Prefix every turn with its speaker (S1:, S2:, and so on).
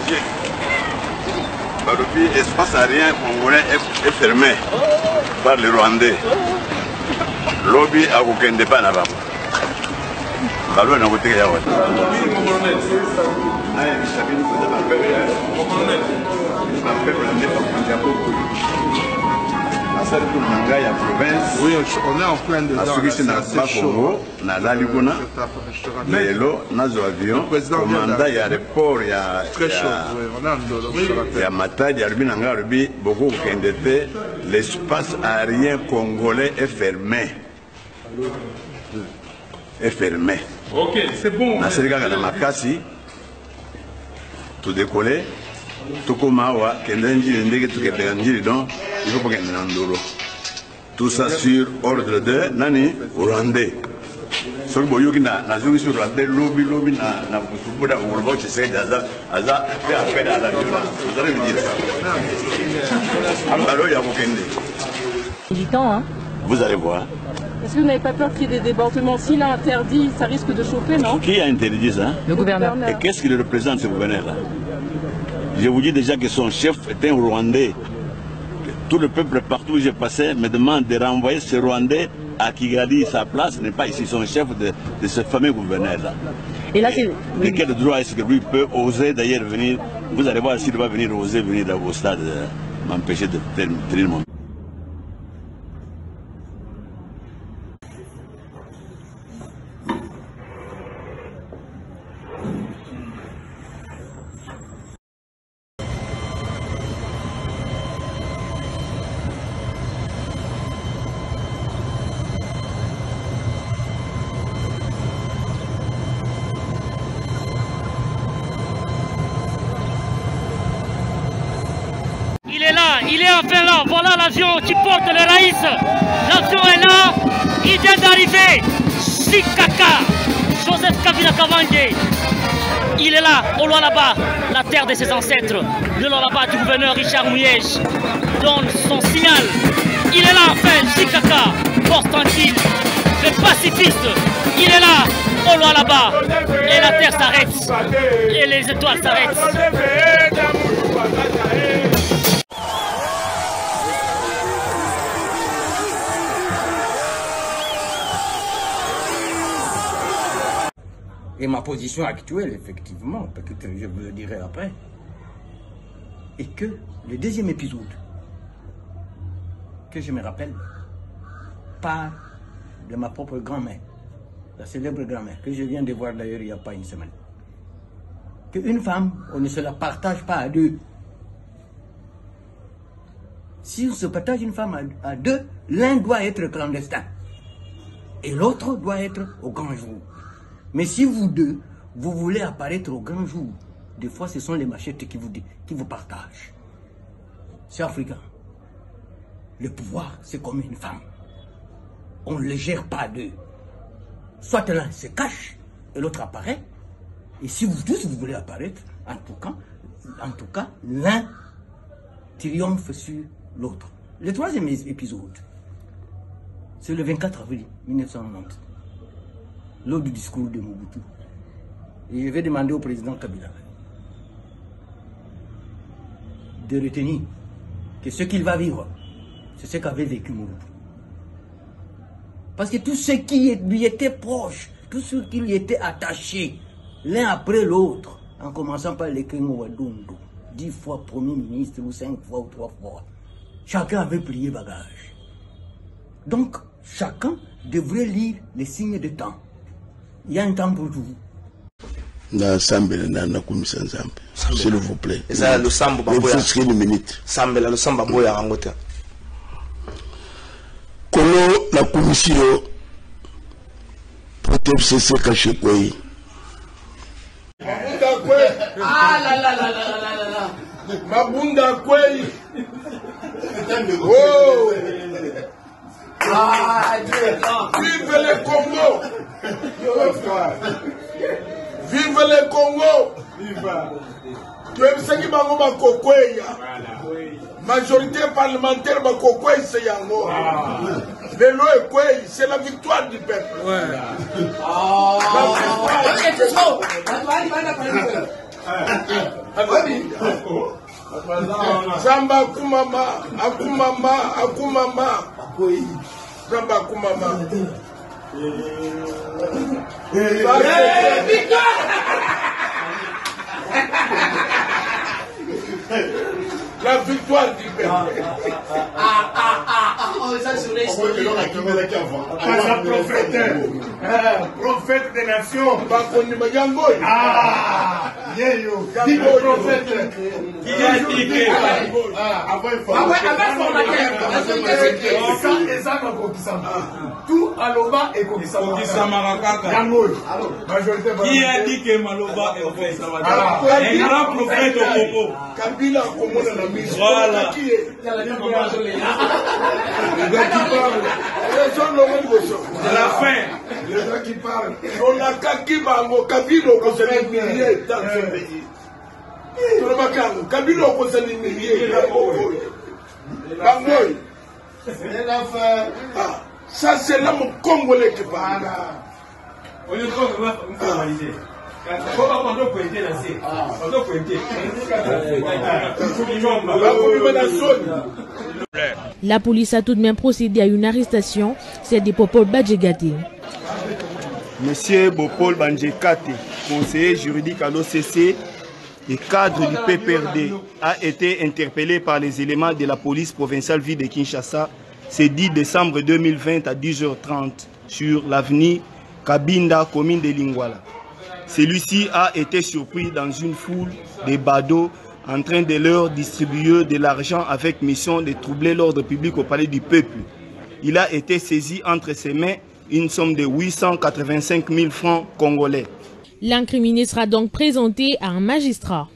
S1: danger. L'espace aérien congolais est fermé par les Rwandais. Lobby a aucun départ là-bas. Ballon a voté Yawad.
S2: Oui, on est en plein dedans.
S1: C'est chaud. Mais là, dans l'avion, au mandat, il y a l'aéroport, il y a Matadi, il y a beaucoup de l'espace aérien congolais est fermé. Est fermé.
S2: Ok, c'est bon.
S1: Dans ce cas, dans Makassi, tout décoller, tout comme Awa, il faut pas qu'il y ait un euro. Tout ça sur ordre de Nani Rwandais. Ce que vous avez sur Rwandais, lobby, na Busubuda, ou le vote, c'est Aza, fait appel à la violence. Vous allez me dire ça. Alors, il y a aucun
S3: militant, hein.
S1: Vous allez voir.
S4: Est-ce que vous n'avez pas peur qu'il y ait des débordements? S'il a interdit, ça risque de chauffer, non?
S1: Qui a interdit ça?
S3: Le gouverneur.
S1: Et qu'est-ce qui le représente, ce gouverneur-là? Je vous dis déjà que son chef est un Rwandais. Tout le peuple partout où j'ai passé me demande de renvoyer ce Rwandais à Kigali. Sa place n'est pas ici, son chef de ce fameux gouverneur-là.
S3: Et là,
S1: de quel droit est-ce que lui peut oser d'ailleurs venir? Vous allez voir s'il va venir oser venir au stade, m'empêcher de tenir mon...
S5: Il est là, il est enfin là. Voilà l'avion qui porte le Raïs. L'avion est là, il vient d'arriver. Sikaka, Joseph Kabila Kabange. Il est là, au Lualaba, la terre de ses ancêtres. Le Lualaba du gouverneur Richard Mouyej donne son signal. Il est là enfin, Sikaka, fort tranquille, le pacifiste. Il est là, au Lualaba. Et la terre s'arrête. Et les étoiles s'arrêtent.
S6: Et ma position actuelle, effectivement, peut-être je vous le dirai après, est que le deuxième épisode, que je me rappelle, part de ma propre grand-mère, la célèbre grand-mère, que je viens de voir d'ailleurs il n'y a pas une semaine. Qu'une femme, on ne se la partage pas à deux. Si on se partage une femme à deux, l'un doit être clandestin et l'autre doit être au grand jour. Mais si vous deux, vous voulez apparaître au grand jour, des fois ce sont les machettes qui vous partagent. C'est africain. Le pouvoir, c'est comme une femme. On ne le gère pas à deux. Soit l'un se cache et l'autre apparaît. Et si vous tous vous voulez apparaître, en tout cas, l'un triomphe sur l'autre. Le troisième épisode, c'est le 24 avril 1990. Lors du discours de Mobutu. Et je vais demander au président Kabila de retenir que ce qu'il va vivre, c'est ce qu'avait vécu Mobutu. Parce que tous ceux qui lui étaient proches, tous ceux qui lui étaient attachés, l'un après l'autre, en commençant par les Kengo Wadondo, 10 fois Premier ministre, ou 5 fois ou 3 fois, chacun avait plié bagage. Donc, chacun devrait lire les signes de temps. Il y a un temps pour tout.
S7: S'il vous plaît.
S8: Il faut
S7: une minute. Comment la commission peut cesser caché quoi?
S2: Ah là là là là là là. Mabunda Kwei. Oh. Ah, vive le Congo! Vive le Congo! Tu es ce qui m'a dit majorité parlementaire m'a c'est yango. Le lot est quoi? C'est la victoire du peuple. Zamba akumama. Zamba akumama. La victoire du peuple.
S3: Prophète des nations. Tout Aloba et Kokisama.
S8: Qui a dit que Maloba est fait? Un grand prophète au Congo.
S2: Kabila Komona la mise.
S8: Voilà.
S2: Les gars qui parlent.
S8: C'est la fin.
S2: Les gars qui parlent. On a Kaki Bango, Kabila au conseil milliers dans ce pays. Kabila au conseil milliers. Bangoy. Ça c'est l'homme congolais qui parle.
S9: La police a tout de même procédé à une arrestation, c'est de Bopol Badjegate.
S10: Monsieur Bopol Badjegate, conseiller juridique à l'OCC et cadre du PPRD, a été interpellé par les éléments de la police provinciale ville de Kinshasa ce 10 décembre 2020 à 10h30 sur l'avenue Kabinda, commune de Lingwala. Celui-ci a été surpris dans une foule de badauds en train de leur distribuer de l'argent avec mission de troubler l'ordre public au palais du peuple. Il a été saisi entre ses mains une somme de 885 000 francs congolais.
S9: L'incriminé sera donc présenté à un magistrat.